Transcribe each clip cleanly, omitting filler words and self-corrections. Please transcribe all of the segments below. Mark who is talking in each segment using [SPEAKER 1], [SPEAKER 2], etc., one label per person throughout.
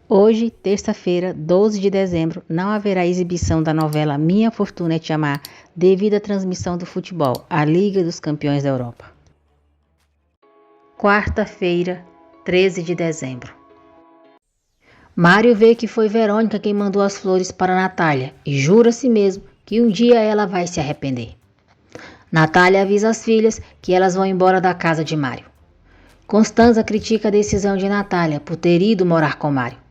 [SPEAKER 1] Hoje, terça-feira, 12 de dezembro, não haverá exibição da novela Minha Fortuna é Te Amar devido à transmissão do futebol, a Liga dos Campeões da Europa. Quarta-feira, 13 de dezembro. Mário vê que foi Verônica quem mandou as flores para Natália e jura a si mesmo que um dia ela vai se arrepender. Natália avisa as filhas que elas vão embora da casa de Mário. Constanza critica a decisão de Natália por ter ido morar com Mário.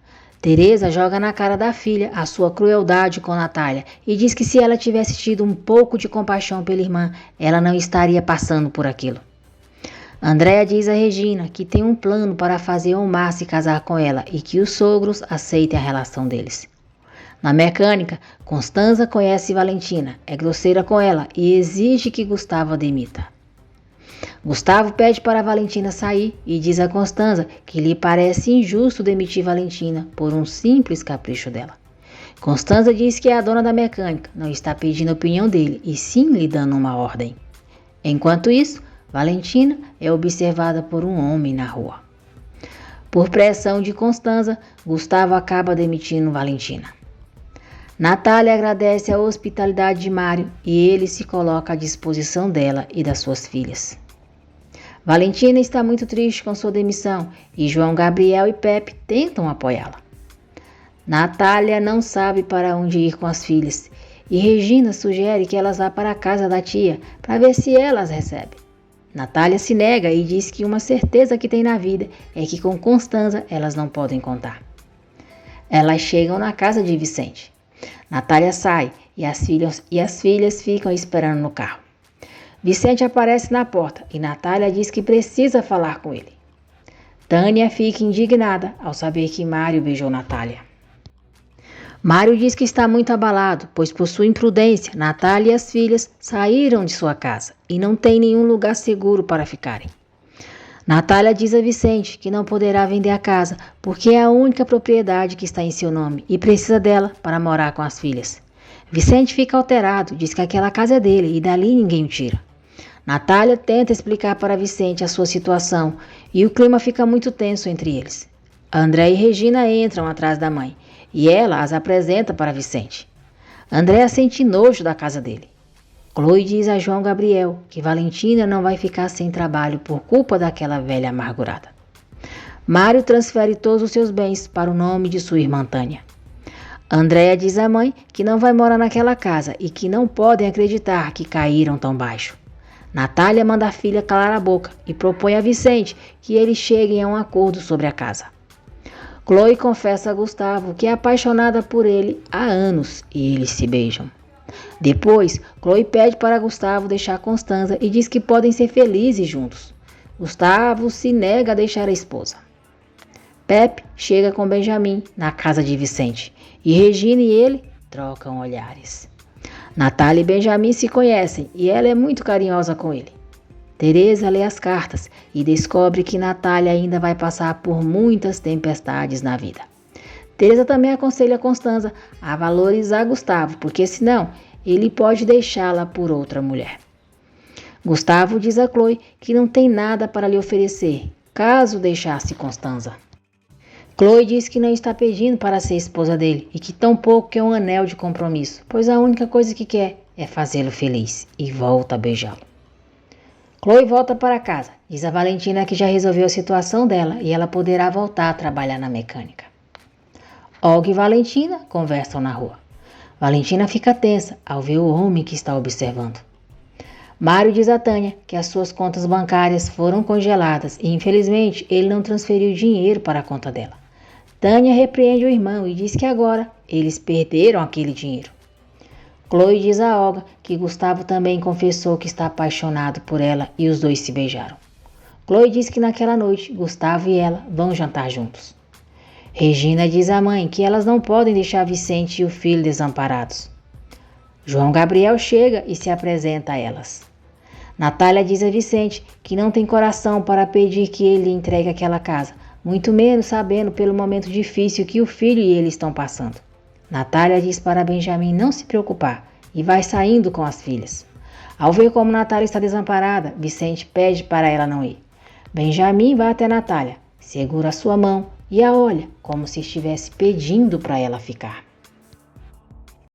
[SPEAKER 1] Teresa joga na cara da filha a sua crueldade com Natália e diz que se ela tivesse tido um pouco de compaixão pela irmã, ela não estaria passando por aquilo. Andréa diz a Regina que tem um plano para fazer Omar se casar com ela e que os sogros aceitem a relação deles. Na mecânica, Constanza conhece Valentina, é grosseira com ela e exige que Gustavo a demita. Gustavo pede para Valentina sair e diz a Constanza que lhe parece injusto demitir Valentina por um simples capricho dela. Constanza diz que é a dona da mecânica, não está pedindo a opinião dele e sim lhe dando uma ordem. Enquanto isso, Valentina é observada por um homem na rua. Por pressão de Constanza, Gustavo acaba demitindo Valentina. Natália agradece a hospitalidade de Mário e ele se coloca à disposição dela e das suas filhas. Valentina está muito triste com sua demissão e João Gabriel e Pepe tentam apoiá-la. Natália não sabe para onde ir com as filhas e Regina sugere que elas vá para a casa da tia para ver se ela as recebe. Natália se nega e diz que uma certeza que tem na vida é que com Constanza elas não podem contar. Elas chegam na casa de Vicente. Natália sai e as filhas ficam esperando no carro. Vicente aparece na porta e Natália diz que precisa falar com ele. Tânia fica indignada ao saber que Mário beijou Natália. Mário diz que está muito abalado, pois por sua imprudência, Natália e as filhas saíram de sua casa e não tem nenhum lugar seguro para ficarem. Natália diz a Vicente que não poderá vender a casa porque é a única propriedade que está em seu nome e precisa dela para morar com as filhas. Vicente fica alterado, diz que aquela casa é dele e dali ninguém o tira. Natália tenta explicar para Vicente a sua situação e o clima fica muito tenso entre eles. André e Regina entram atrás da mãe e ela as apresenta para Vicente. André sente nojo da casa dele. Chloe diz a João Gabriel que Valentina não vai ficar sem trabalho por culpa daquela velha amargurada. Mário transfere todos os seus bens para o nome de sua irmã Tânia. Andréa diz à mãe que não vai morar naquela casa e que não podem acreditar que caíram tão baixo. Natália manda a filha calar a boca e propõe a Vicente que eles cheguem a um acordo sobre a casa. Chloe confessa a Gustavo que é apaixonada por ele há anos e eles se beijam. Depois, Chloe pede para Gustavo deixar Constanza e diz que podem ser felizes juntos. Gustavo se nega a deixar a esposa. Pepe chega com Benjamin na casa de Vicente e Regina e ele trocam olhares. Natália e Benjamin se conhecem e ela é muito carinhosa com ele. Teresa lê as cartas e descobre que Natália ainda vai passar por muitas tempestades na vida. Teresa também aconselha Constanza a valorizar Gustavo, porque senão ele pode deixá-la por outra mulher. Gustavo diz a Chloe que não tem nada para lhe oferecer, caso deixasse Constanza. Chloe diz que não está pedindo para ser esposa dele e que tampouco quer um anel de compromisso, pois a única coisa que quer é fazê-lo feliz e volta a beijá-lo. Chloe volta para casa, diz a Valentina que já resolveu a situação dela e ela poderá voltar a trabalhar na mecânica. Olga e Valentina conversam na rua. Valentina fica tensa ao ver o homem que está observando. Mário diz a Tânia que as suas contas bancárias foram congeladas e infelizmente ele não transferiu dinheiro para a conta dela. Tânia repreende o irmão e diz que agora eles perderam aquele dinheiro. Chloe diz a Olga que Gustavo também confessou que está apaixonado por ela e os dois se beijaram. Chloe diz que naquela noite Gustavo e ela vão jantar juntos. Regina diz à mãe que elas não podem deixar Vicente e o filho desamparados. João Gabriel chega e se apresenta a elas. Natália diz a Vicente que não tem coração para pedir que ele entregue aquela casa, muito menos sabendo pelo momento difícil que o filho e ele estão passando. Natália diz para Benjamin não se preocupar e vai saindo com as filhas. Ao ver como Natália está desamparada, Vicente pede para ela não ir. Benjamin vai até Natália, segura sua mão e a olha como se estivesse pedindo para ela ficar.